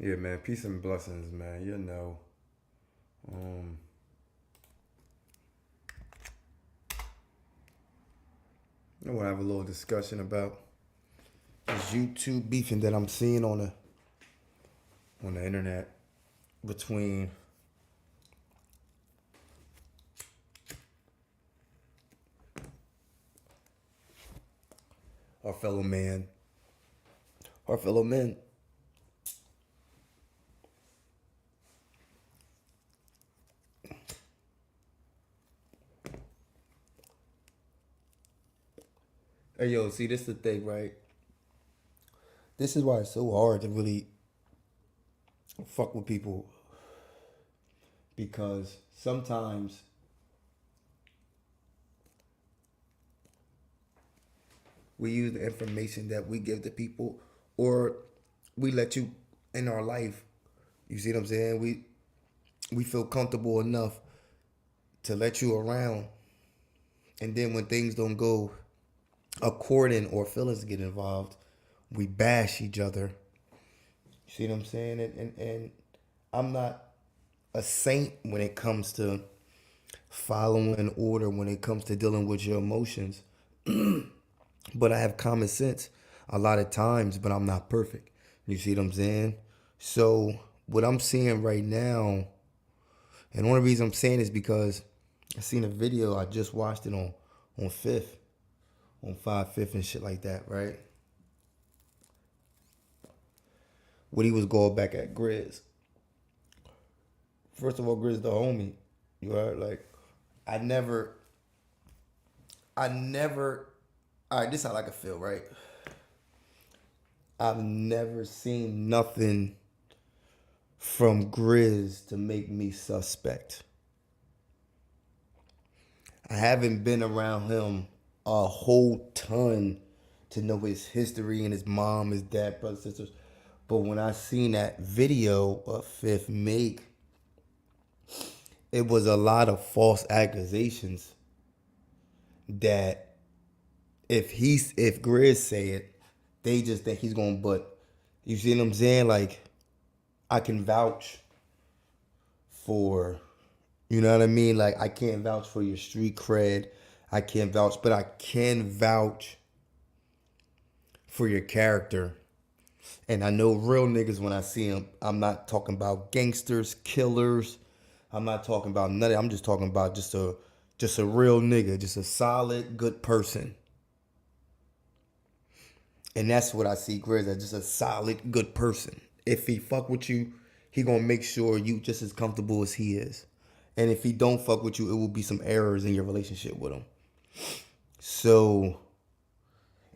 Yeah, man. Peace and blessings, man. Um, I want to have a little discussion about this YouTube beefing that I'm seeing on the internet between our fellow man, our fellow men. Hey, yo, see, this is the thing, right? This is why it's so hard to really fuck with people because sometimes we use the information that we give to people or we let you in our life. You see what I'm saying? We feel comfortable enough to let you around. And then when things don't go according or feelings get involved, we bash each other. You see what I'm saying? And I'm not a saint when it comes to following order, when it comes to dealing with your emotions. But I have common sense a lot of times, but I'm not perfect. You see what I'm saying? So what I'm seeing right now, and one of the reasons I'm saying is because I seen a video, I just watched it on Fifth, on 5/5 and shit like that, right? When he was going back at Grizz. First of all, Grizz the homie. You heard? Like, I never, I never, all right, this is how I can feel, right? I've never seen nothing from Grizz to make me suspect. I haven't been around him a whole ton to know his history and his mom, his dad, brothers, sisters. But when I seen that video of Fifth make, it was a lot of false accusations that if Grizz say it, they just think he's gonna butt. You see what I'm saying? Like, I can vouch for, you know what I mean? Like, I can't vouch for your street cred. I can't vouch, but I can vouch for your character. And I know real niggas when I see them. I'm not talking about gangsters, killers. I'm not talking about nothing. I'm just talking about just a real nigga, just a solid, good person. And that's what I see Grizz as, just a solid, good person. If he fuck with you, he gonna make sure you just as comfortable as he is. And if he don't fuck with you, it will be some errors in your relationship with him. So,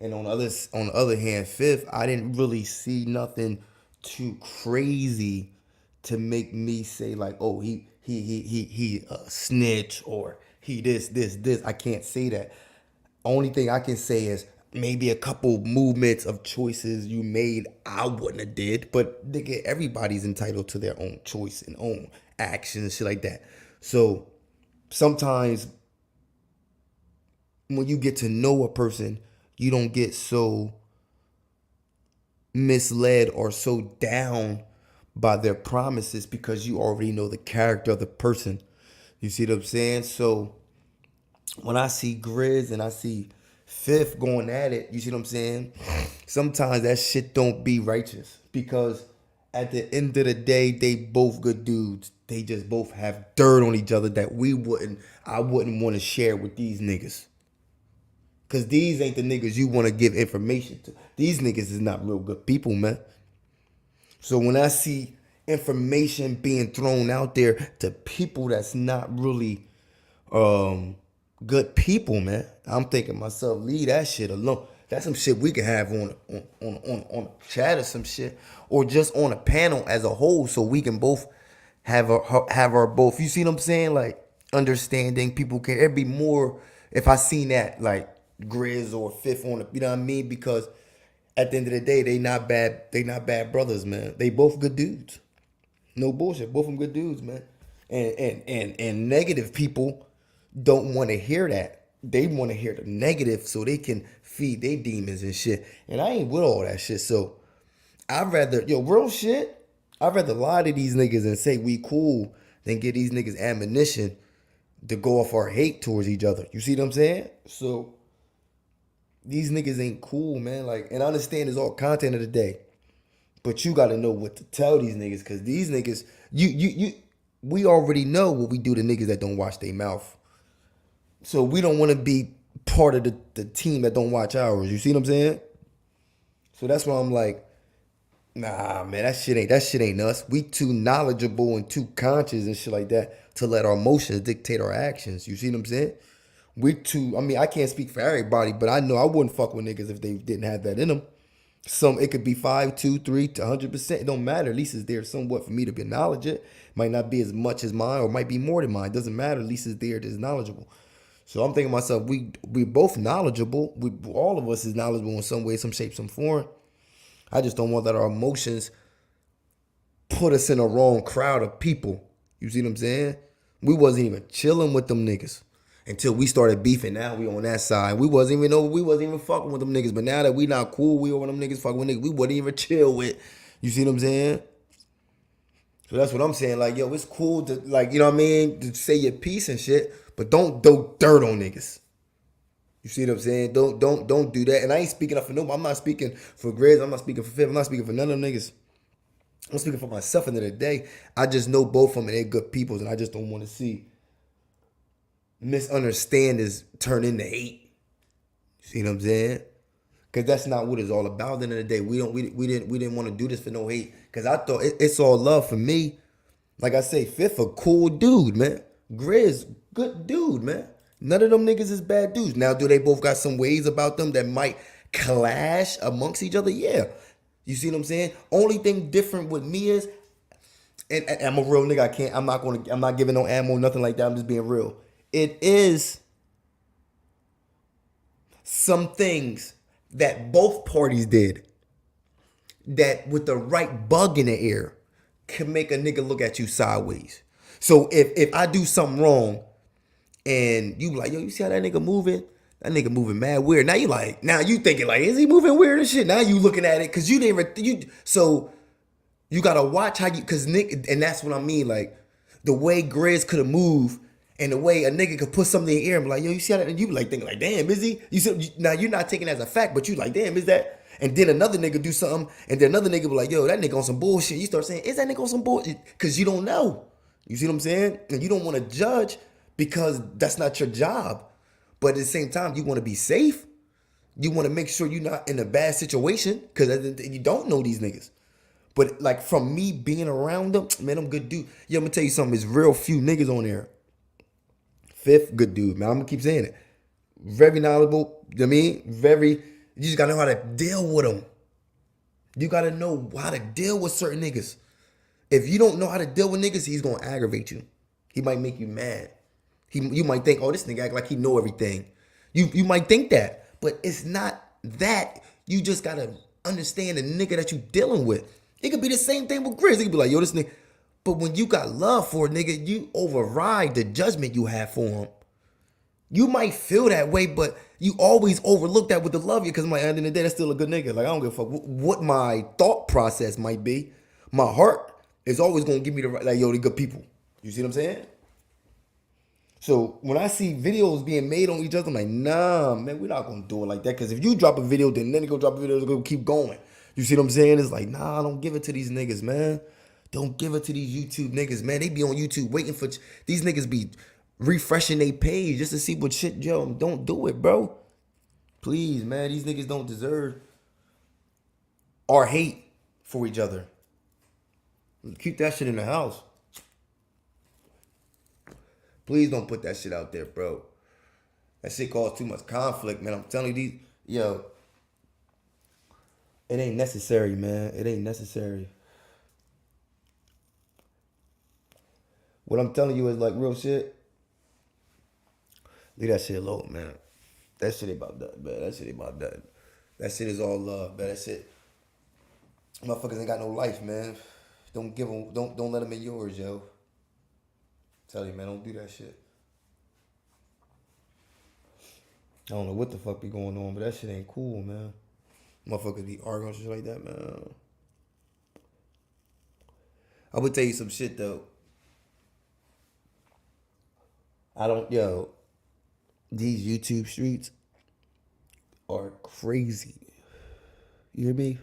and on the other hand, Fifth, I didn't really see nothing too crazy to make me say like, oh, he a snitch or he this. I can't say that. Only thing I can say is maybe a couple movements of choices you made I wouldn't have did, but nigga, everybody's entitled to their own choice and own actions and shit like that. So sometimes when you get to know a person, you don't get so misled or so down by their promises because you already know the character of the person. You see what I'm saying? So when I see Grizz and I see Fifth going at it, you see what I'm saying? Sometimes that shit don't be righteous because at the end of the day, they both good dudes. They just both have dirt on each other that I wouldn't want to share with these niggas. Cause these ain't the niggas you want to give information to. These niggas is not real good people, man. So when I see information being thrown out there to people that's not really um good people, man, I'm thinking to myself, leave that shit alone. That's some shit we can have on a chat or some shit, or just on a panel as a whole, so we can both have our both. You see what I'm saying? Like understanding people can. It'd be more if I seen that like Grizz or Fifth on it. You know what I mean? Because at the end of the day, they not bad. They not bad brothers, man. They both good dudes. No bullshit. Both of them good dudes, man. And negative people don't want to hear that. They want to hear the negative so they can feed their demons and shit. And I ain't with all that shit. So I'd rather, real shit. I'd rather lie to these niggas and say we cool than get these niggas ammunition to go off our hate towards each other. You see what I'm saying? So these niggas ain't cool, man. Like, and I understand it's all content of the day, but you got to know what to tell these niggas, because these niggas, we already know what we do to niggas that don't watch their mouth. So we don't want to be part of the team that don't watch ours. You see what I'm saying? So that's why I'm like, nah, man, that shit ain't us. We too knowledgeable and too conscious and shit like that to let our emotions dictate our actions. You see what I'm saying? We too. I mean, I can't speak for everybody, but I know I wouldn't fuck with niggas if they didn't have that in them. Some it could be 5, 2, 3 to 100%. It don't matter. At least it's there somewhat for me to acknowledge it. Might not be as much as mine, or might be more than mine. Doesn't matter. At least it's there. It's knowledgeable. So I'm thinking to myself, we both knowledgeable. We all of us is knowledgeable in some way, some shape, some form. I just don't want that our emotions put us in a wrong crowd of people. You see what I'm saying? We wasn't even chilling with them niggas until we started beefing. Now we on that side. We wasn't even fucking with them niggas. But now that we not cool, we over them niggas fucking with niggas we wouldn't even chill with. You see what I'm saying? So that's what I'm saying. Like, yo, it's cool to, like, you know what I mean, to say your piece and shit, but don't throw dirt on niggas. You see what I'm saying? Don't do that. And I ain't speaking up for nobody. I'm not speaking for Grizz. I'm not speaking for Fifth. I'm not speaking for none of them niggas. I'm speaking for myself. At the end of the day, I just know both of them and they're good peoples, and I just don't want to see misunderstandings turn into hate. You see what I'm saying? Because that's not what it's all about. At the end of the day, we didn't want to do this for no hate. Because I thought it's all love for me. Like I say, Fifth a cool dude, man. Grizz, good dude, man. None of them niggas is bad dudes. Now, do they both got some ways about them that might clash amongst each other? Yeah. You see what I'm saying? Only thing different with me is, and I'm a real nigga. I'm not giving no ammo, nothing like that. I'm just being real. It is some things that both parties did that with the right bug in the air can make a nigga look at you sideways. So if I do something wrong and you like, yo, you see how that nigga moving? That nigga moving mad weird. Now now you thinking like, is he moving weird and shit? Now you looking at it because you didn't so you gotta watch how you, cause Nick, and that's what I mean, like the way Grizz could have moved and the way a nigga could put something in the air and be like, yo, you see how that? And you be like thinking like, damn, is he? You see, now you're not taking it as a fact, but you like, damn, is that? And then another nigga do something, and then another nigga be like, yo, that nigga on some bullshit. You start saying, is that nigga on some bullshit? Cause you don't know. You see what I'm saying? And you don't want to judge because that's not your job. But at the same time, you want to be safe. You want to make sure you're not in a bad situation because you don't know these niggas. But like from me being around them, man, I'm good dude. Yo, I'm gonna tell you something. There's real few niggas on there. Fifth, good dude, man. I'm gonna keep saying it. Very knowledgeable. You know what I mean? Very. You just gotta know how to deal with them. You gotta know how to deal with certain niggas. If you don't know how to deal with niggas, he's gonna aggravate you. He might make you mad. You might think, oh, this nigga act like he know everything. You might think that, but it's not that. You just gotta understand the nigga that you dealing with. It could be the same thing with Grizz. It could be like, yo, this nigga. But when you got love for a nigga, you override the judgment you have for him. You might feel that way, but you always overlook that with the love you, because at the end of the day, that's still a good nigga. Like, I don't give a fuck what my thought process might be. My heart is always gonna give me the right, like, yo, they good people. You see what I'm saying? So when I see videos being made on each other, I'm like, nah, man, we're not gonna do it like that. Because if you drop a video, then they go drop a video, it's gonna keep going. You see what I'm saying? It's like, nah, don't give it to these niggas, man. Don't give it to these YouTube niggas, man. They be on YouTube waiting for these niggas be refreshing their page just to see what shit, yo. Don't do it, bro. Please, man. These niggas don't deserve our hate for each other. Keep that shit in the house. Please don't put that shit out there, bro. That shit causes too much conflict, man. I'm telling you, yo, it ain't necessary, man. It ain't necessary. What I'm telling you is like real shit. Leave that shit alone, man. That shit ain't about that, man. That shit ain't about that. That shit is all love, man. That shit, motherfuckers ain't got no life, man. Don't give them, don't let them in yours, yo. Tell you, man, don't do that shit. I don't know what the fuck be going on, but that shit ain't cool, man. Motherfuckers be arguing shit like that, man. I would tell you some shit though. I don't, yo, these YouTube streets are crazy. You hear me?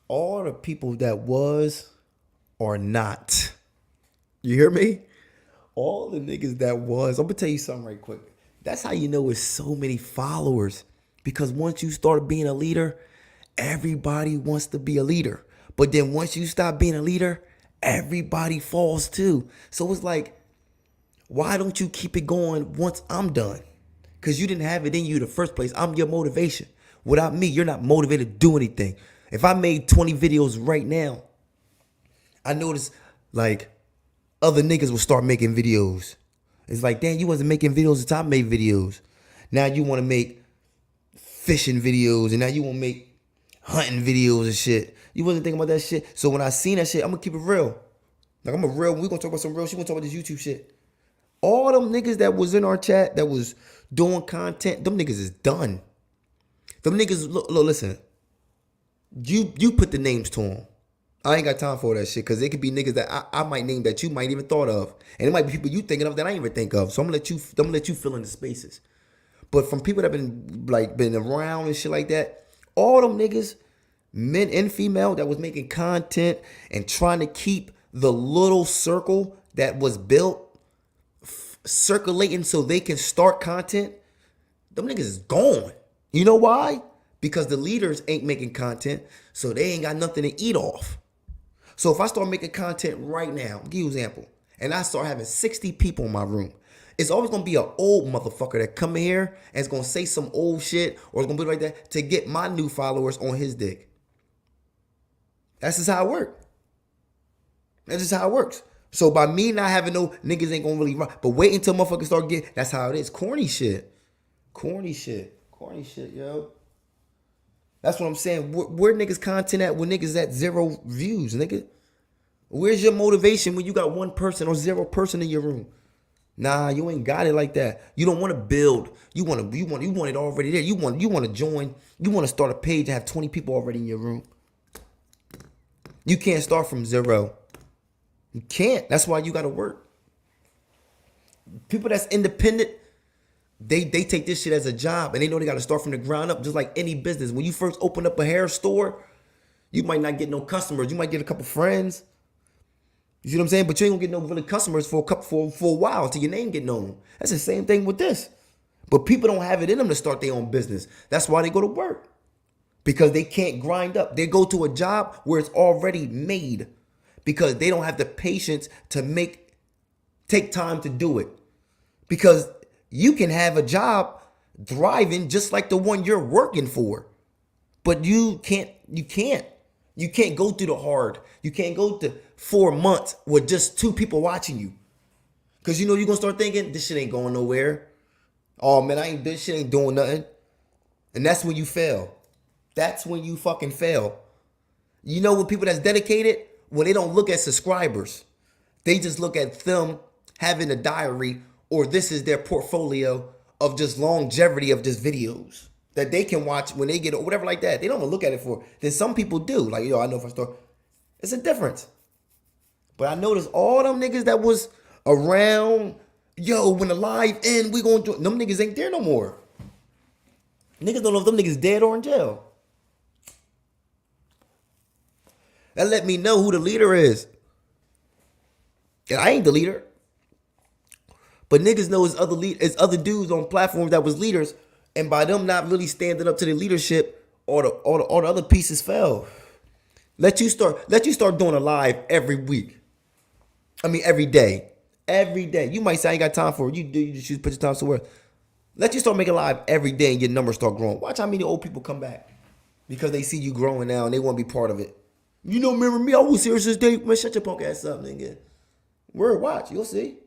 All the people that was are not. You hear me? All the niggas that was. I'm gonna tell you something right quick. That's how you know it's so many followers. Because once you start being a leader, everybody wants to be a leader. But then once you stop being a leader, everybody falls too. So it's like, why don't you keep it going once I'm done? Because you didn't have it in you in the first place. I'm your motivation. Without me, you're not motivated to do anything. If I made 20 videos right now, I noticed like other niggas will start making videos. It's like, damn, you wasn't making videos until I made videos. Now you want to make fishing videos, and now you want to make hunting videos and shit. You wasn't thinking about that shit. So when I seen that shit, I'm gonna keep it real. Like we gonna talk about some real shit. We gonna talk about this YouTube shit. All them niggas that was in our chat that was doing content, them niggas is done. Them niggas, look, listen. You put the names to them. I ain't got time for that shit because it could be niggas that I might name that you might even thought of, and it might be people you thinking of that I ain't even think of. So I'm gonna let you fill in the spaces. But from people that been around and shit like that, all them niggas, men and female, that was making content and trying to keep the little circle that was built circulating so they can start content, them niggas is gone. You know why? Because the leaders ain't making content, so they ain't got nothing to eat off. So if I start making content right now, give you an example, and I start having 60 people in my room, it's always gonna be an old motherfucker that come in here and is gonna say some old shit or it's gonna be like that to get my new followers on his dick. That's just how it works. That's just how it works. So by me not having no niggas ain't gonna really run, but wait until motherfuckers start getting, that's how it is. Corny shit. Corny shit. Corny shit, yo. That's what I'm saying. Where niggas content at when niggas at 0 views, nigga? Where's your motivation when you got 1 person or 0 person in your room? Nah, you ain't got it like that. You don't want to build. You want it already there. You want to join. You want to start a page and have 20 people already in your room. You can't start from 0. You can't. That's why you got to work. People that's independent, they take this shit as a job and they know they got to start from the ground up, just like any business. When you first open up a hair store, you might not get no customers. You might get a couple friends. You see what I'm saying? But you ain't gonna get no really customers for a while until your name get known. That's the same thing with this. But people don't have it in them to start their own business. That's why they go to work. Because they can't grind up. They go to a job where it's already made. Because they don't have the patience to take time to do it. Because you can have a job thriving just like the one you're working for. But you can't go through the hard. You can't go to 4 months with just 2 people watching you. Cause you know you're gonna start thinking, this shit ain't going nowhere. Oh man, this shit ain't doing nothing. And that's when you fail. That's when you fucking fail. You know, when people that's dedicated, when they don't look at subscribers, they just look at them having a diary, or this is their portfolio of just longevity of just videos that they can watch when they get or whatever like that. They don't even look at it for. Then some people do. Like, yo, I know if I start. It's a difference. But I noticed all them niggas that was around, yo, when the live end, we gonna do it. Them niggas ain't there no more. Niggas don't know if them niggas dead or in jail. That let me know who the leader is. And I ain't the leader. But niggas know it's other dudes on platforms that was leaders, and by them not really standing up to the leadership, all the other pieces fell. Let you start doing a live every week. I mean every day. Every day. You might say I ain't got time for it. You just choose to put your time somewhere. Let you start making live every day and your numbers start growing. Watch how many old people come back. Because they see you growing now and they want to be part of it. You don't remember me? I was serious this day. Man, shut your punk ass up, nigga. Word, watch. You'll see.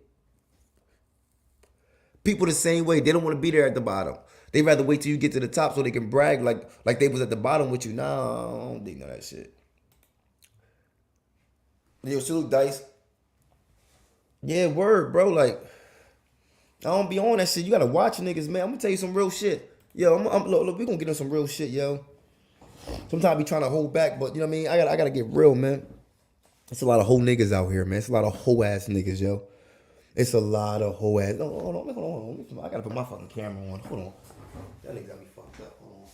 People the same way. They don't want to be there at the bottom. They rather wait till you get to the top so they can brag like they was at the bottom with you. Nah, I don't think none of that shit. Yo, salute Dice. Yeah, word, bro. Like, I don't be on that shit. You gotta watch niggas, man. I'm gonna tell you some real shit. Yo, look, we gonna get on some real shit, yo. Sometimes I be trying to hold back, but you know what I mean. I gotta get real, man. It's a lot of whole niggas out here, man. It's a lot of whole ass niggas, yo. It's a lot of whole ass. Hold on. I gotta put my fucking camera on. Hold on. That nigga got me fucked up. Hold on.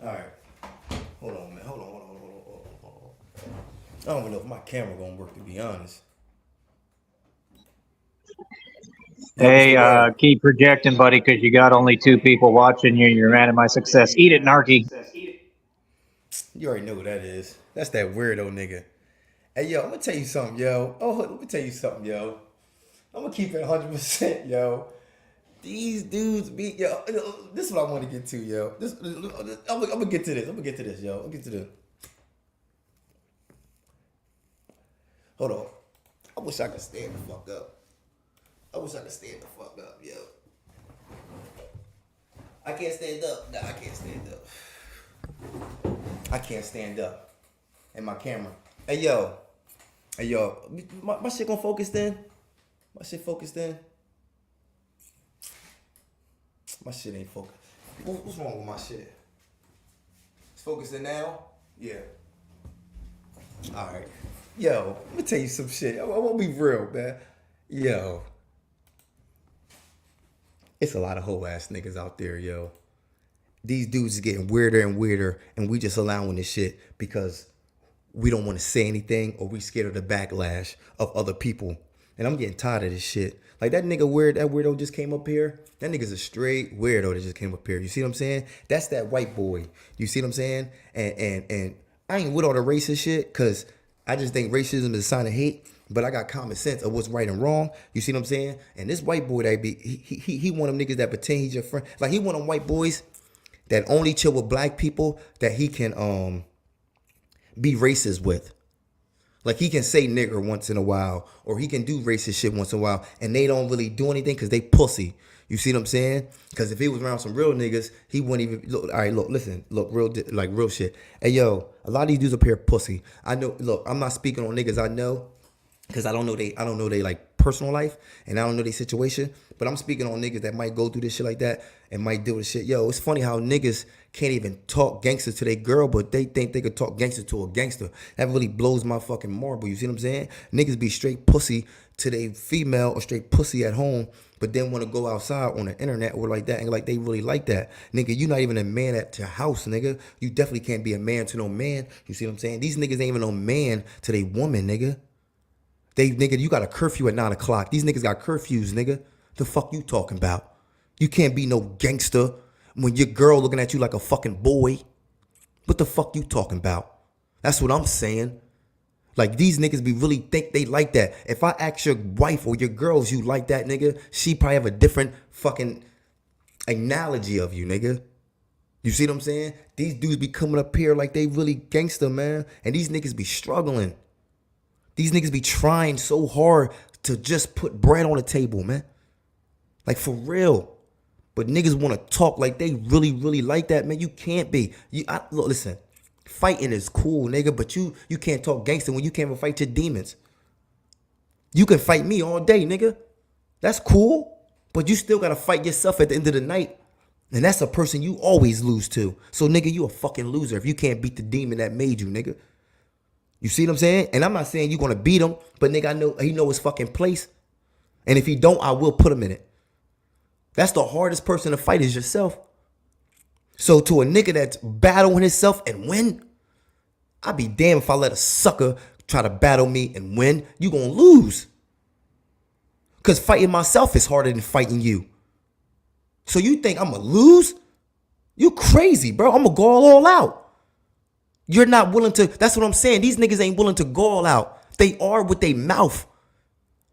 All right. Hold on, man. Hold on. I don't even know if my camera gonna work, to be honest. Yo, what's the Hey, word? keep projecting, buddy, because you got only two people watching you. You're a man of my success. Eat it, Narky. You already know who that is. That's that weirdo nigga. Hey, yo, I'm gonna tell you something, yo. Oh, let me tell you something, yo. I'm gonna keep it 100%, yo. These dudes be, yo. This is what I want to get to, yo. I'm gonna get to this. I'm gonna get to this, yo. I'm gonna get to this. Hold on. I wish I could stand the fuck up. I wish I could stand the fuck up, yo. I can't stand up. Nah, I can't stand up. I can't stand up. And my camera. Hey, yo. My shit gonna focus then? My shit focused in? My shit ain't focused. What's wrong with my shit? It's focusing now? Yeah. Alright. Yo, let me tell you some shit. I wanna be real, man. Yo. It's a lot of hoe ass niggas out there, yo. These dudes is getting weirder and weirder, and we just allowing this shit because we don't want to say anything or we scared of the backlash of other people. And I'm getting tired of this shit. Like that nigga weird, that weirdo just came up here. That nigga's a straight weirdo that just came up here. You see what I'm saying? That's that white boy. You see what I'm saying? And I ain't with all the racist shit because I just think racism is a sign of hate. But I got common sense of what's right and wrong. You see what I'm saying? And this white boy that be he one of them niggas that pretend he's your friend. Like he one of them white boys that only chill with black people that he can be racist with. Like he can say nigger once in a while, or he can do racist shit once in a while, and they don't really do anything because they pussy. You see what I'm saying? Because if he was around some real niggas, he wouldn't even look. All right, look, listen, look, real shit. Hey, yo, a lot of these dudes up here pussy. I know. Look, I'm not speaking on niggas I know because I don't know they like personal life, and I don't know their situation. But I'm speaking on niggas that might go through this shit like that and might deal with shit. Yo, it's funny how niggas can't even talk gangster to their girl, but they think they could talk gangster to a gangster. That really blows my fucking marble. You see what I'm saying? Niggas be straight pussy to their female or straight pussy at home, but then want to go outside on the internet or like that and like they really like that. Nigga, you not even a man at your house, nigga. You definitely can't be a man to no man. You see what I'm saying? These niggas ain't even no man to their woman, nigga. Nigga, you got a curfew at 9 o'clock. These niggas got curfews, nigga. The fuck you talking about? You can't be no gangster when your girl looking at you like a fucking boy. What the fuck you talking about? That's what I'm saying. Like these niggas be really think they like that. If I ask your wife or your girls you like that, nigga, she probably have a different fucking analogy of you, nigga. You see what I'm saying? These dudes be coming up here like they really gangster, man. And these niggas be struggling. These niggas be trying so hard to just put bread on the table, man. Like for real. But niggas want to talk like they really, really like that, man. You can't be. Look, listen, fighting is cool, nigga, but you can't talk gangster when you can't even fight your demons. You can fight me all day, nigga. That's cool. But you still got to fight yourself at the end of the night. And that's a person you always lose to. So, nigga, you a fucking loser if you can't beat the demon that made you, nigga. You see what I'm saying? And I'm not saying you're going to beat him, but nigga, I know he know his fucking place. And if he don't, I will put him in it. That's the hardest person to fight is yourself. So to a nigga that's battling himself and win, I'd be damned if I let a sucker try to battle me and win. You gonna lose. Because fighting myself is harder than fighting you. So you think I'm going to lose? You crazy, bro. I'm going to go all out. You're not willing to. That's what I'm saying. These niggas ain't willing to go all out. They are with their mouth.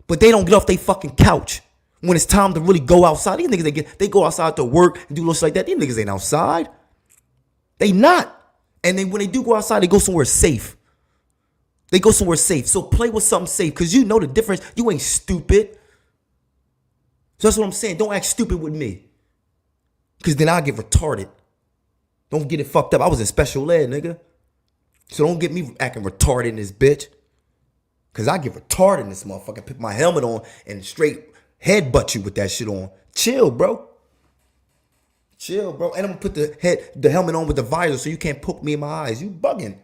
But they don't get off their fucking couch when it's time to really go outside. These niggas, they go outside to work and do little shit like that. These niggas ain't outside. They not. And then when they do go outside, they go somewhere safe. They go somewhere safe. So play with something safe because you know the difference. You ain't stupid. So that's what I'm saying. Don't act stupid with me. Because then I'll get retarded. Don't get it fucked up. I was in special ed, nigga. So don't get me acting retarded in this bitch. Because I get retarded in this motherfucker. Put my helmet on and straight headbutt you with that shit on. Chill, bro. Chill, bro. And I'm going to put the helmet on with the visor so you can't poke me in my eyes. You bugging.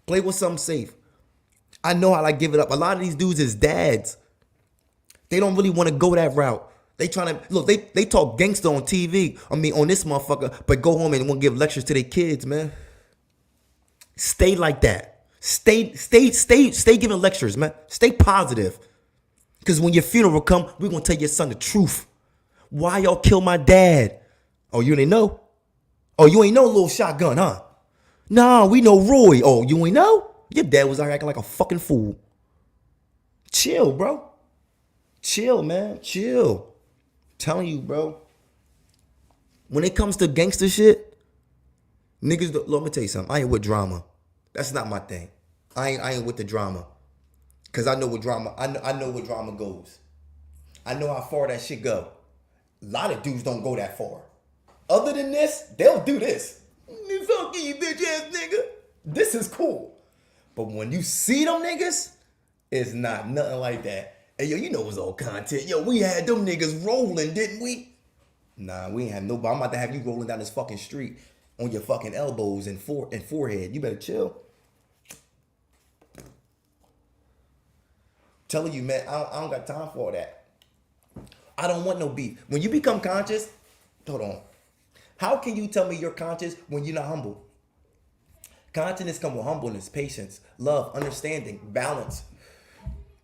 Play with something safe. I know how I give it up. A lot of these dudes is dads. They don't really want to go that route. They trying to, look, they talk gangster on TV. I mean, on this motherfucker, but go home and want to give lectures to their kids, man. Stay like that. Stay giving lectures, man. Stay positive. Because when your funeral come, we're going to tell your son the truth. Why y'all kill my dad? Oh, you ain't know? Oh, you ain't know Little Shotgun, huh? Nah, we know Roy. Oh, you ain't know? Your dad was acting like a fucking fool. Chill, bro. Chill, man. Chill. I'm telling you, bro. When it comes to gangster shit, niggas, let me tell you something. I ain't with drama. That's not my thing. I ain't with the drama. Cause I know what drama. I know where drama goes. I know how far that shit go. A lot of dudes don't go that far. Other than this, they'll do this. Fuck you, bitch ass nigga. This is cool. But when you see them niggas, it's not nothing like that. Hey, yo, you know it was all content. Yo, we had them niggas rolling, didn't we? Nah, we ain't have nobody. I'm about to have you rolling down this fucking street on your fucking elbows and forehead. You better chill. Telling you, man, I don't got time for all that. I don't want no beef. When you become conscious, hold on. How can you tell me you're conscious when you're not humble? Consciousness comes with humbleness, patience, love, understanding, balance.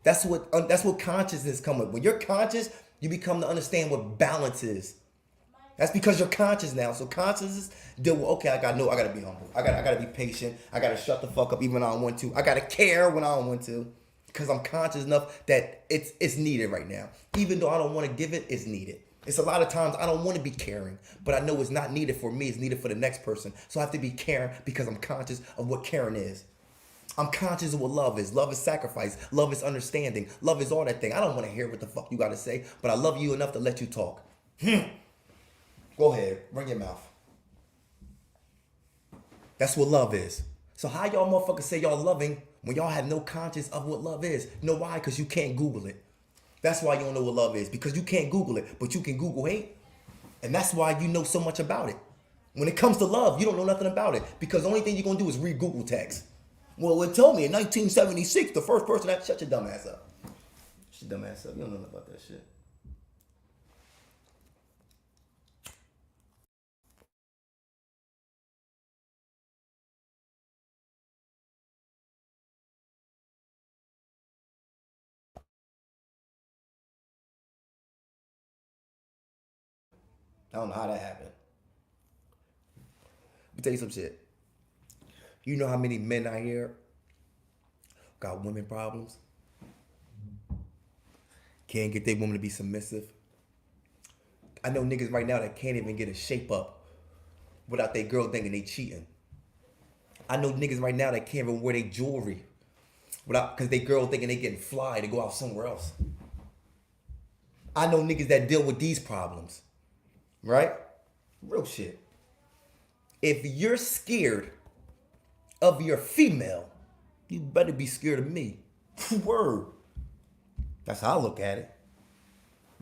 That's what consciousness comes with. When you're conscious, you become to understand what balance is. That's because you're conscious now. So consciousness deal with, okay, I gotta be humble. I gotta be patient. I gotta shut the fuck up even when I don't want to. I gotta care when I don't want to. Because I'm conscious enough that it's needed right now. Even though I don't want to give it, it's needed. It's a lot of times I don't want to be caring, but I know it's not needed for me. It's needed for the next person. So I have to be caring because I'm conscious of what caring is. I'm conscious of what love is. Love is sacrifice. Love is understanding. Love is all that thing. I don't want to hear what the fuck you got to say, but I love you enough to let you talk. Go ahead. Run your mouth. That's what love is. So how y'all motherfuckers say y'all loving when y'all have no conscience of what love is? You know why? Because you can't Google it. That's why you don't know what love is. Because you can't Google it, but you can Google hate. And that's why you know so much about it. When it comes to love, you don't know nothing about it. Because the only thing you're going to do is read Google text. Well, it told me in 1976, the first person that shut your dumb ass up. Shut your dumb ass up. You don't know nothing about that shit. I don't know how that happened. Let me tell you some shit. You know how many men out here got women problems? Can't get their woman to be submissive. I know niggas right now that can't even get a shape up without their girl thinking they cheating. I know niggas right now that can't even wear their jewelry without because they girl thinking they getting fly to go out somewhere else. I know niggas that deal with these problems. Right? Real shit. If you're scared of your female, you better be scared of me. Word. That's how I look at it.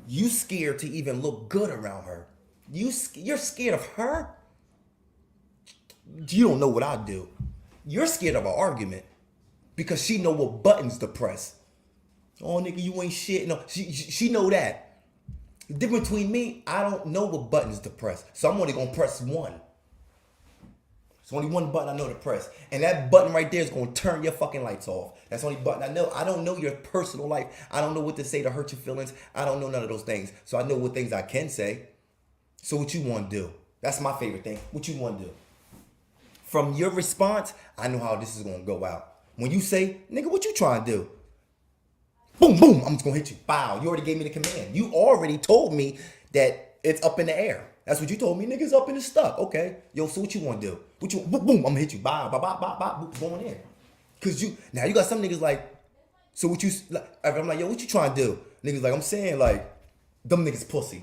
You scared to even look good around her. You're scared of her? You don't know what I do. You're scared of an argument because she know what buttons to press. Oh, nigga, you ain't shit. No, she know that. The difference between me, I don't know what buttons to press. So I'm only going to press one. It's only one button I know to press. And that button right there is going to turn your fucking lights off. That's the only button I know. I don't know your personal life. I don't know what to say to hurt your feelings. I don't know none of those things. So I know what things I can say. So what you want to do? That's my favorite thing. What you want to do? From your response, I know how this is going to go out. When you say, nigga, what you trying to do? Boom, boom, I'm just going to hit you. Bow. You already gave me the command. You already told me that it's up in the air. That's what you told me. Niggas up and it's stuck. Okay. Yo, so what you want to do? What you, boom, boom, I'm going to hit you. Bow, bow, bow, bow, bow, boom, going in. Because now you got some niggas like, so what you, I'm like, yo, what you trying to do? Niggas like, I'm saying like, them niggas pussy.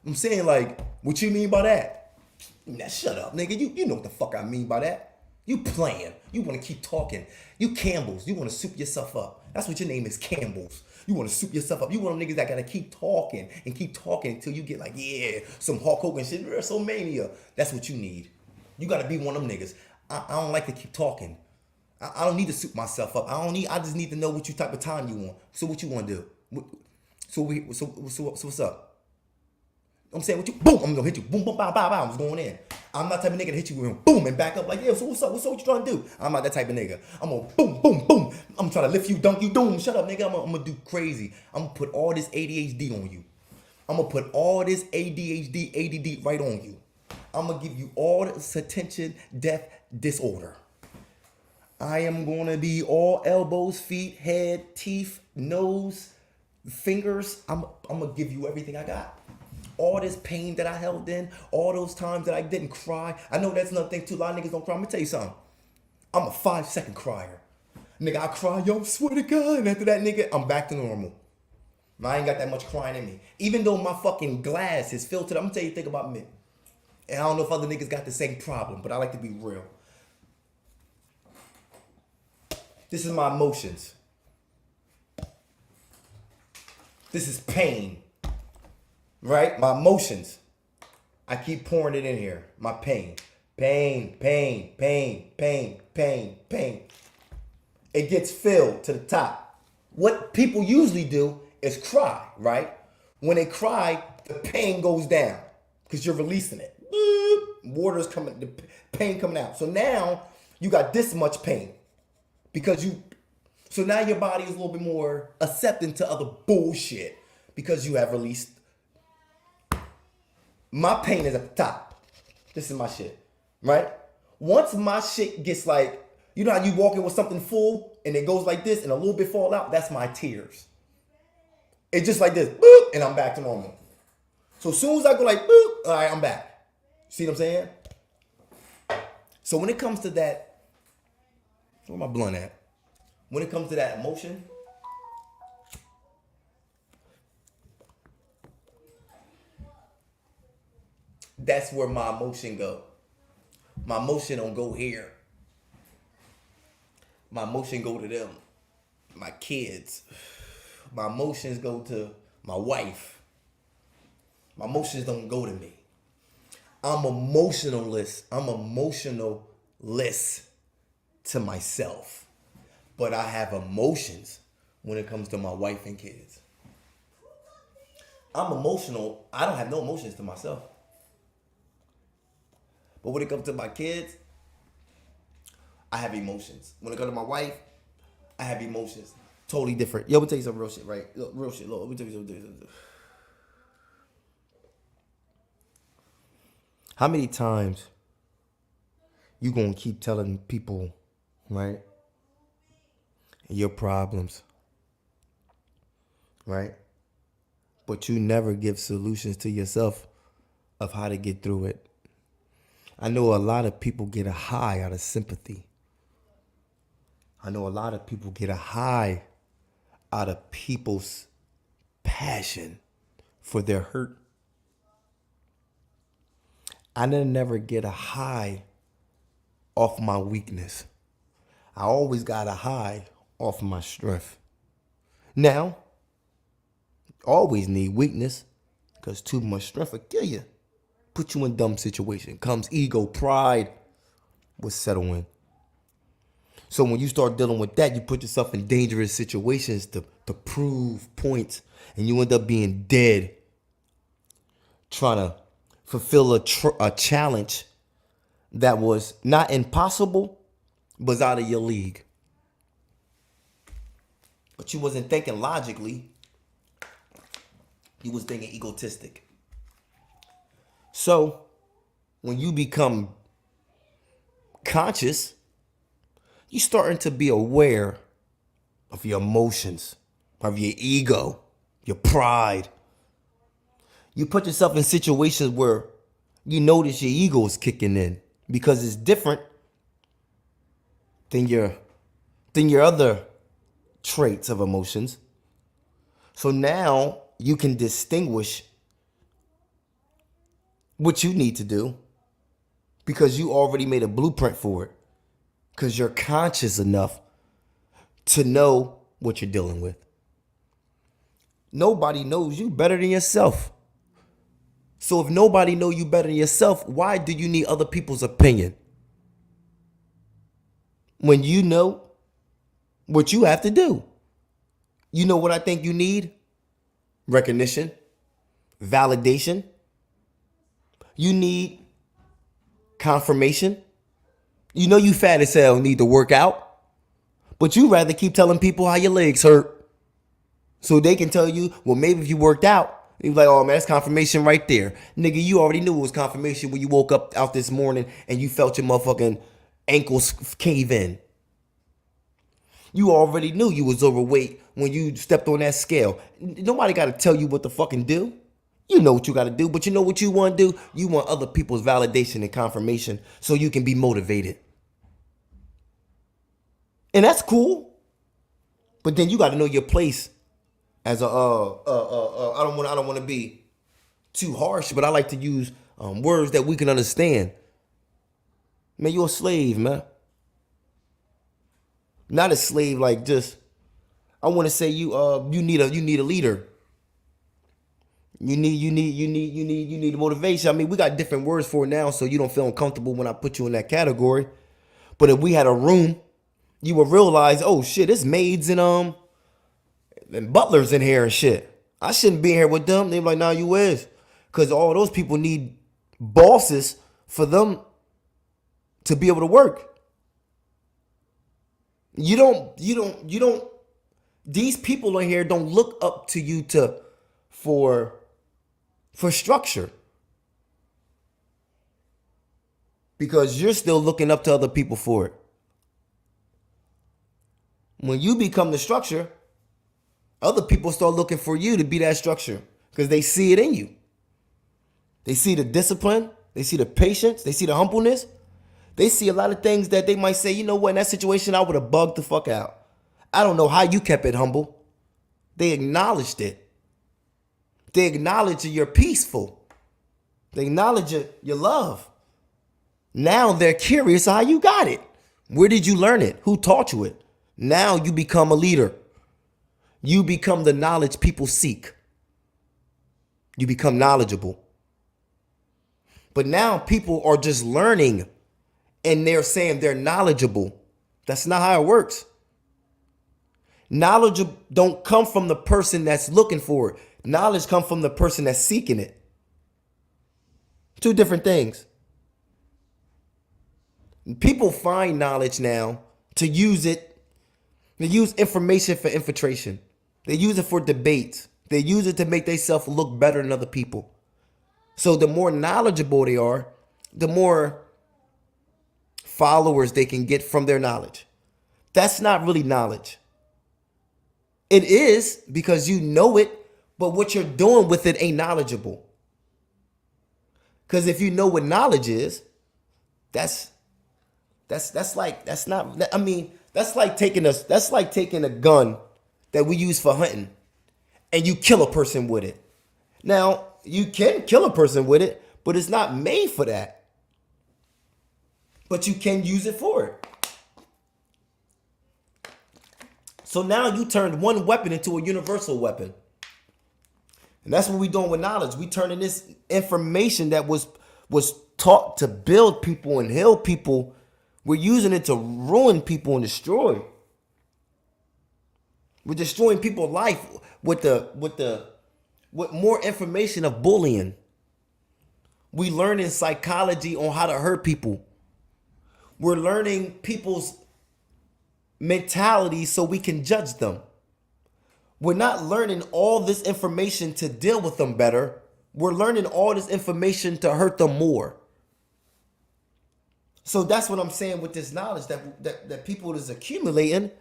I'm saying like, what you mean by that? Now shut up, nigga. You know what the fuck I mean by that. You playing. You want to keep talking. You Campbell's. You want to soup yourself up. That's what your name is, Campbell's. You want to soup yourself up. You want them niggas that got to keep talking until you get like, yeah, some Hulk Hogan shit, WrestleMania. That's what you need. You got to be one of them niggas. I don't like to keep talking. I don't need to soup myself up. I just need to know what you type of time you want. So what you want to do? So what's up? I'm saying, what you, boom, I'm gonna hit you, boom, boom, bow, bow, bow, I'm just going in. I'm not the type of nigga to hit you with boom and back up like, yeah, so what's up, what you trying to do? I'm not that type of nigga. I'm gonna boom, boom, boom. I'm trying to lift you, dunk you, doom, shut up, nigga. I'm gonna do crazy. I'm gonna put all this ADHD on you. I'm gonna put all this ADHD, ADD right on you. I'm gonna give you all this attention, deaf disorder. I am gonna be all elbows, feet, head, teeth, nose, fingers. I'm gonna give you everything I got. All this pain that I held in, all those times that I didn't cry. I know that's another thing too. A lot of niggas don't cry. I'm gonna tell you something. I'm a 5-second crier. Nigga, I cry, yo, swear to God. And after that, nigga, I'm back to normal. I ain't got that much crying in me. Even though my fucking glass is filtered, I'm gonna tell you, think about me. And I don't know if other niggas got the same problem, but I like to be real. This is my emotions. This is pain. Right? My emotions. I keep pouring it in here. My pain. Pain, pain, pain, pain, pain, pain. It gets filled to the top. What people usually do is cry, right? When they cry, the pain goes down because you're releasing it. Water's coming, the pain coming out. So now you got this much pain so now your body is a little bit more accepting to other bullshit because you have released. My pain is at the top. This is my shit, right? Once my shit gets like, you know how you walk in with something full and it goes like this and a little bit fall out? That's my tears. It's just like this, boop, and I'm back to normal. So as soon as I go like, boop, all right, I'm back. See what I'm saying? So when it comes to that, where my blunt at? When it comes to that emotion, that's where my emotion go. My emotion don't go here. My emotion go to them, my kids. My emotions go to my wife. My emotions don't go to me. I'm emotionalist. I'm emotionalist to myself. But I have emotions when it comes to my wife and kids. I'm emotional. I don't have no emotions to myself. But when it comes to my kids, I have emotions. When it comes to my wife, I have emotions. Totally different. Yo, let me tell you some real shit, right? Real shit. Look, let me tell you something. How many times you gonna keep telling people, right, your problems, right? But you never give solutions to yourself of how to get through it. I know a lot of people get a high out of sympathy. I know a lot of people get a high out of people's passion for their hurt. I never get a high off my weakness. I always got a high off my strength. Now, always need weakness because too much strength will kill you. Put you in dumb situation. Comes ego, pride will settle in. So when you start dealing with that, you put yourself in dangerous situations to prove points, and you end up being dead trying to fulfill a challenge, that was not impossible, but was out of your league. But you wasn't thinking logically. You was thinking egotistic. So when you become conscious, you starting to be aware of your emotions, of your ego, your pride. You put yourself in situations where you notice your ego is kicking in because it's different than your other traits of emotions. So now you can distinguish what you need to do because you already made a blueprint for it. Because you're conscious enough to know what you're dealing with. Nobody knows you better than yourself. So if nobody knows you better than yourself, why do you need other people's opinion? When you know what you have to do. You know what I think you need? Recognition, validation. You need confirmation. You know you fat as hell, need to work out, but you rather keep telling people how your legs hurt so they can tell you, well, maybe if you worked out, you're like, oh man, that's confirmation right there. Nigga, you already knew it was confirmation when you woke up out this morning and you felt your motherfucking ankles cave in. You already knew you was overweight when you stepped on that scale. Nobody got to tell you what to fucking do. You know what you got to do, but you know what you want to do? You want other people's validation and confirmation so you can be motivated. And that's cool. But then you got to know your place as a I don't want to be too harsh, but I like to use words that we can understand. Man, you're a slave, man. Not a slave like just I want to say you need a leader. You need a motivation. I mean, we got different words for it now, so you don't feel uncomfortable when I put you in that category. But if we had a room, you would realize, oh shit, it's maids and butlers in here and shit. I shouldn't be here with them. They be like, nah, you is. Cause all those people need bosses for them to be able to work. You don't these people in here don't look up to you for structure. Because you're still looking up to other people for it. When you become the structure, other people start looking for you to be that structure because they see it in you. They see the discipline, they see the patience, they see the humbleness. They see a lot of things that they might say, you know what, in that situation, I would have bugged the fuck out. I don't know how you kept it humble. They acknowledged it. They acknowledge you're peaceful. They acknowledge your love. Now they're curious how you got it. Where did you learn it? Who taught you it? Now you become a leader. You become the knowledge people seek. You become knowledgeable. But now people are just learning and they're saying they're knowledgeable. That's not how it works. Knowledge don't come from the person that's looking for it. Knowledge comes from the person that's seeking it. Two different things. People find knowledge now to use it. They use information for infiltration. They use it for debates. They use it to make themselves look better than other people. So the more knowledgeable they are, the more followers they can get from their knowledge. That's not really knowledge. It is because you know it, but what you're doing with it ain't knowledgeable. Because if you know what knowledge is, that's like taking a gun that we use for hunting and you kill a person with it. Now, you can kill a person with it, but it's not made for that. But you can use it for it. So now you turned one weapon into a universal weapon. And that's what we're doing with knowledge. We turning this information that was taught to build people and heal people, we're using it to ruin people and destroy. We're destroying people's life with more information of bullying. We learning psychology on how to hurt people. We're learning people's mentality so we can judge them. We're not learning all this information to deal with them better. We're learning all this information to hurt them more. So that's what I'm saying with this knowledge that people is accumulating.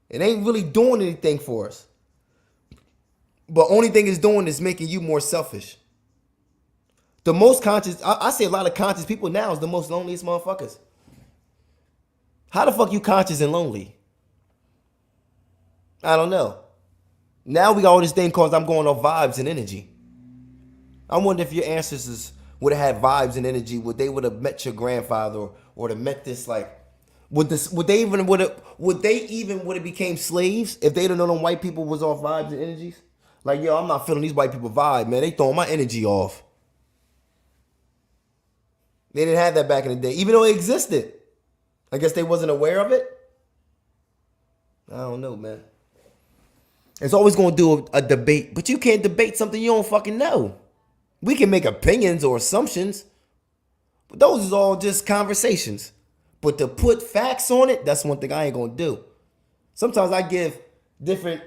It ain't really doing anything for us. But only thing it's doing is making you more selfish. The most conscious, I say a lot of conscious people now is the most loneliest motherfuckers. How the fuck you conscious and lonely? I don't know. Now we got all this thing called I'm going off vibes and energy. I wonder if your ancestors would have had vibes and energy, would they would have met your grandfather or to met this like would they even would have became slaves if they'd have known them white people was off vibes and energies? Like, yo, I'm not feeling these white people vibe, man. They throwing my energy off. They didn't have that back in the day, even though it existed. I guess they wasn't aware of it. I don't know, man. It's always going to do a debate, but you can't debate something you don't fucking know. We can make opinions or assumptions, but those is all just conversations. But to put facts on it, that's one thing I ain't going to do. Sometimes I give different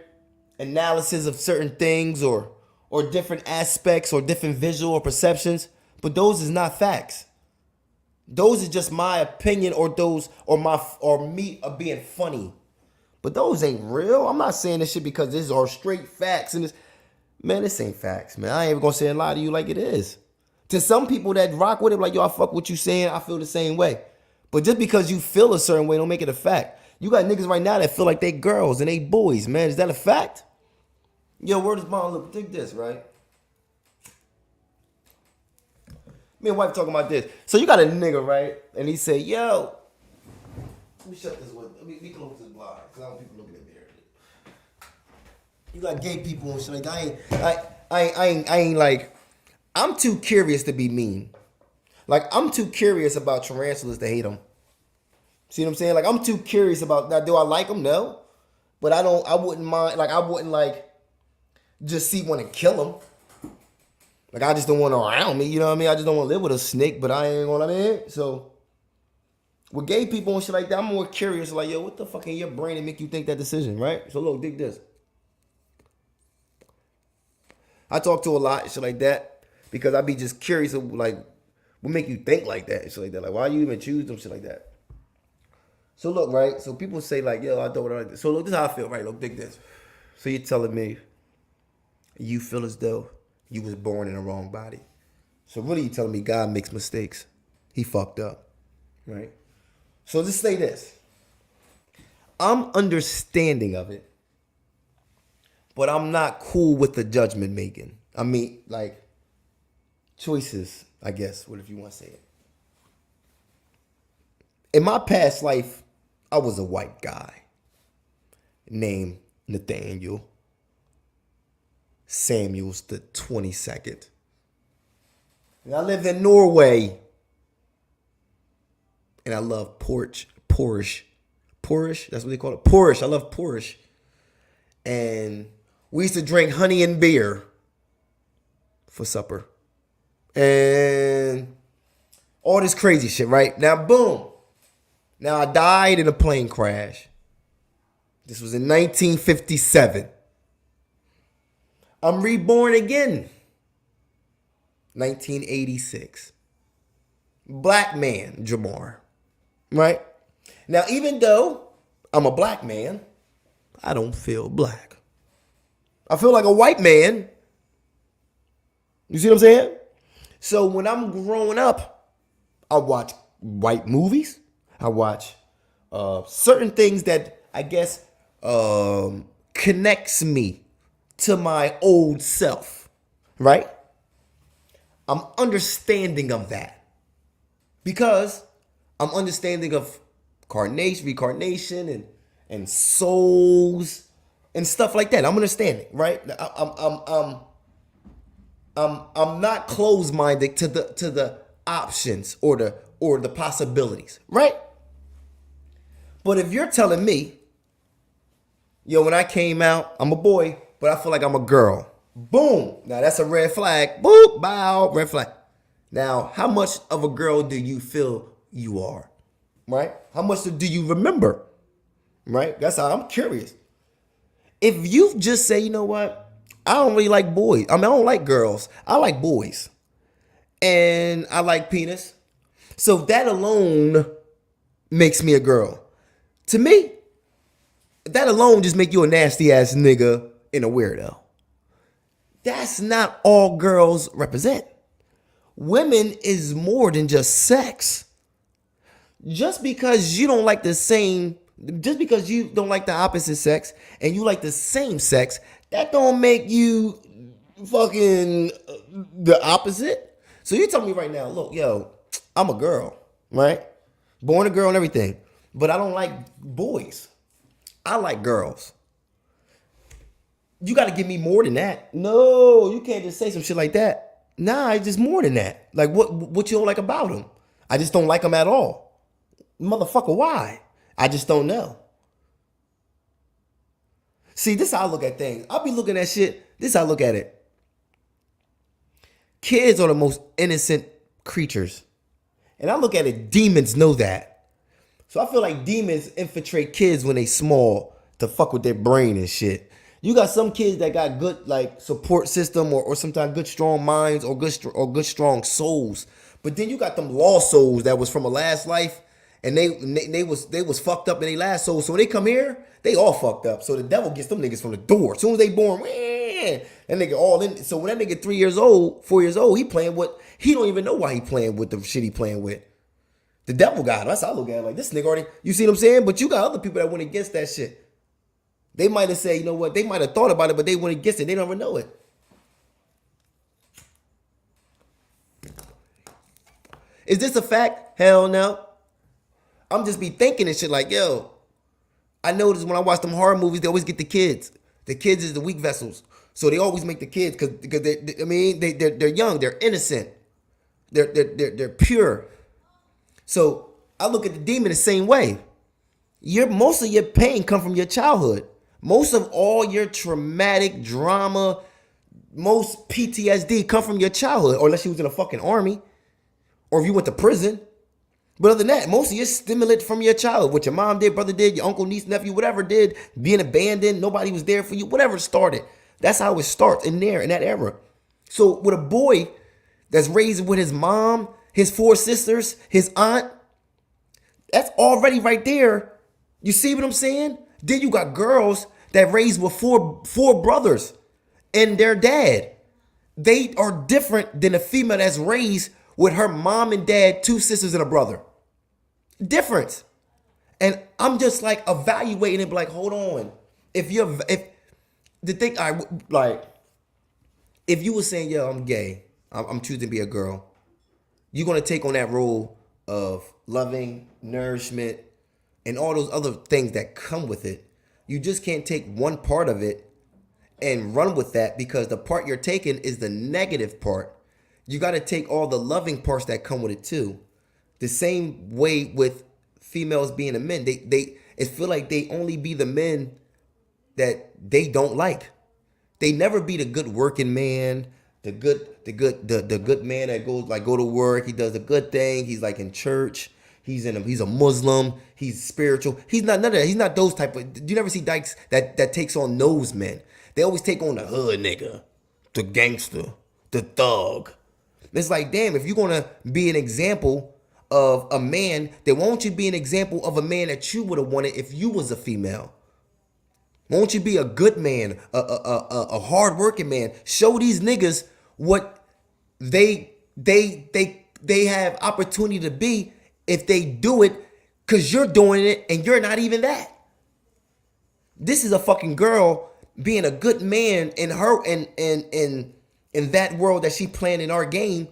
analysis of certain things or different aspects or different visual or perceptions, but those is not facts. Those is just my opinion or me being funny. But those ain't real. I'm not saying this shit because these are straight facts. And this ain't facts, man. I ain't even gonna say a lie to you like it is. To some people that rock with it, like, yo, I fuck what you saying, I feel the same way. But just because you feel a certain way don't make it a fact. You got niggas right now that feel like they girls and they boys, man. Is that a fact? Yo, where does mom look? Dig this, right? Me and wife talking about this. So you got a nigga, right? And he say, yo, let me shut this window. Let me close this blind, because I don't want people looking at me here. You got gay people and shit like I ain't like, I'm too curious to be mean. Like, I'm too curious about tarantulas to hate them. See what I'm saying? Like, I'm too curious about that. Do I like them? No. But I wouldn't mind, like, I wouldn't like just see one and kill them. Like, I just don't want them around me, you know what I mean? I just don't want to live with a snake, but I ain't gonna, I mean? So, with gay people and shit like that, I'm more curious, like, yo, what the fuck in your brain to make you think that decision, right? So, look, dig this. I talk to a lot, shit like that, because I be just curious of, like, what make you think like that, shit like that. Like, why you even choose them, shit like that? So, look, right? So, people say, like, yo, I don't like this. So, look, this is how I feel, right? Look, dig this. So, you're telling me you feel as though you was born in the wrong body. So really you telling me God makes mistakes. He fucked up. Right? So just say this. I'm understanding of it, but I'm not cool with the judgment making. I mean, like, choices, I guess, what if you want to say it. In my past life, I was a white guy named Nathaniel Samuels the 22nd. And I live in Norway. And I love porridge. Porridge, that's what they call it. Porridge. I love porridge. And we used to drink honey and beer for supper. And all this crazy shit, right? Now, boom. Now, I died in a plane crash. This was in 1957. I'm reborn again. 1986. Black man, Jamar. Right? Now, even though I'm a black man, I don't feel black. I feel like a white man. You see what I'm saying? So when I'm growing up, I watch white movies. I watch certain things that I guess connects me to my old self, right? I'm understanding of that because I'm understanding of reincarnation and souls and stuff like that. I'm understanding, right? I'm not closed-minded to the options or the possibilities, right? But if you're telling me, yo, when I came out, I'm a boy, but I feel like I'm a girl. Boom. Now that's a red flag. Boop. Bow. Red flag. Now, how much of a girl do you feel you are? right? How much do you remember, right? That's how I'm curious. If you just say, you know what, I don't really like boys. I mean, I don't like girls. I like boys, and I like penis. So that alone makes me a girl. To me, that alone just make you a nasty ass nigga and a weirdo. That's not all girls represent. Women is more than just sex. Just because you don't like the same, just because you don't like the opposite sex and you like the same sex, that don't make you fucking the opposite. So you tell me right now, look, yo, I'm a girl, right? Born a girl and everything, but I don't like boys. I like girls. You got to give me more than that. No, you can't just say some shit like that. Nah, it's just more than that. Like what you don't like about them? I just don't like them at all. Motherfucker, why? I just don't know. See, this is how I look at things. I'll be looking at shit. This is how I look at it. Kids are the most innocent creatures. And I look at it, demons know that. So I feel like demons infiltrate kids when they small to fuck with their brain and shit. You got some kids that got good like support system or sometimes good strong minds or good strong souls. But then you got them lost souls that was from a last life and they was fucked up in their last soul. So when they come here, they all fucked up. So the devil gets them niggas from the door. As soon as they born, man, that nigga all in. So when that nigga 3 years old, 4 years old, he playing with, he don't even know why he playing with the shit he playing with. The devil got him. That's how I look at it. Like, this nigga already, you see what I'm saying? But you got other people that went against that shit. They might have said, you know what, they might have thought about it, but they went against it. They don't even know it. Is this a fact? Hell no. I'm just be thinking and shit like, yo, I notice when I watch them horror movies, they always get the kids. The kids is the weak vessels. So they always make the kids because they're young, they're innocent, they're pure. So I look at the demon the same way. Most of your pain come from your childhood. Most of all your traumatic drama, most PTSD come from your childhood, or unless you was in a fucking army, or if you went to prison. But other than that, most of your stimulant from your childhood, what your mom did, brother did, your uncle, niece, nephew, whatever did, being abandoned, nobody was there for you, whatever started. That's how it starts in there, in that era. So with a boy that's raised with his mom, his 4 sisters, his aunt, that's already right there. You see what I'm saying? Then you got girls that raised with four brothers and their dad. They are different than a female that's raised with her mom and dad, 2 sisters and a brother. Difference. And I'm just like evaluating it, like, hold on. If the thing, if you were saying, yo, I'm gay, I'm choosing to be a girl, you're gonna take on that role of loving, nourishment, and all those other things that come with it. You just can't take one part of it and run with that because the part you're taking is the negative part. You got to take all the loving parts that come with it too. The same way with females being a men. They it feel like they only be the men that they don't like. They never be the good working man, the good man that go to work. He does the good thing. He's like in church. He's a Muslim. He's spiritual. He's not none of that. He's not those type of. You never see dykes that takes on those men. They always take on the hood nigga, the gangster, the thug. It's like, damn, if you're gonna be an example of a man, then won't you be an example of a man that you would have wanted if you was a female? Won't you be a good man, a hard-working man? Show these niggas what they have opportunity to be if they do it, because you're doing it and you're not even that. This is a fucking girl being a good man in her in that world that she playing in our game.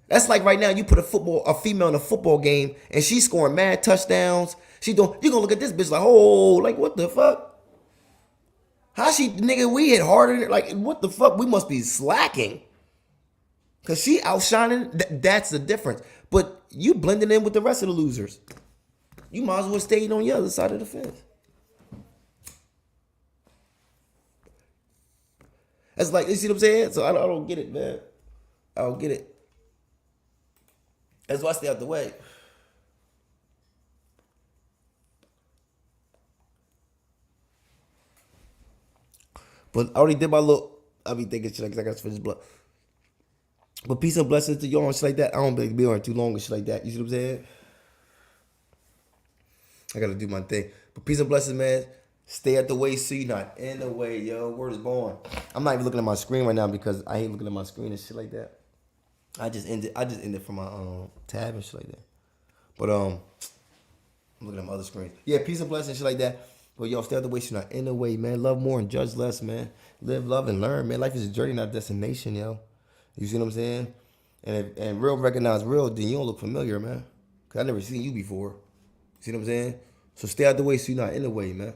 That's like right now you put a female in a football game and she's scoring mad touchdowns. You gonna look at this bitch like, oh, like what the fuck? How nigga, we hit harder, like what the fuck? We must be slacking. Cause she outshining, that's the difference. But you blending in with the rest of the losers. You might as well stay on the other side of the fence. That's like, you see what I'm saying? So I don't get it, man. I don't get it. That's why I stay out the way. But I already did my little. I be thinking shit like, 'cause I got to finish blood. But peace and blessings to y'all and shit like that. I don't be on too long and shit like that. You see what I'm saying? I gotta do my thing. But peace and blessings, man. Stay at the way so you're not in the way, yo. Word is born. I'm not even looking at my screen right now because I ain't looking at my screen and shit like that. I just ended from my tab and shit like that. But I'm looking at my other screens. Yeah, peace and blessings, shit like that. But yo, stay out the way so you're not in the way, man. Love more and judge less, man. Live, love, and learn, man. Life is a journey, not a destination, yo. You see what I'm saying? And real recognize real, then you don't look familiar, man. Cause I never seen you before. See what I'm saying? So stay out the way so you're not in the way, man.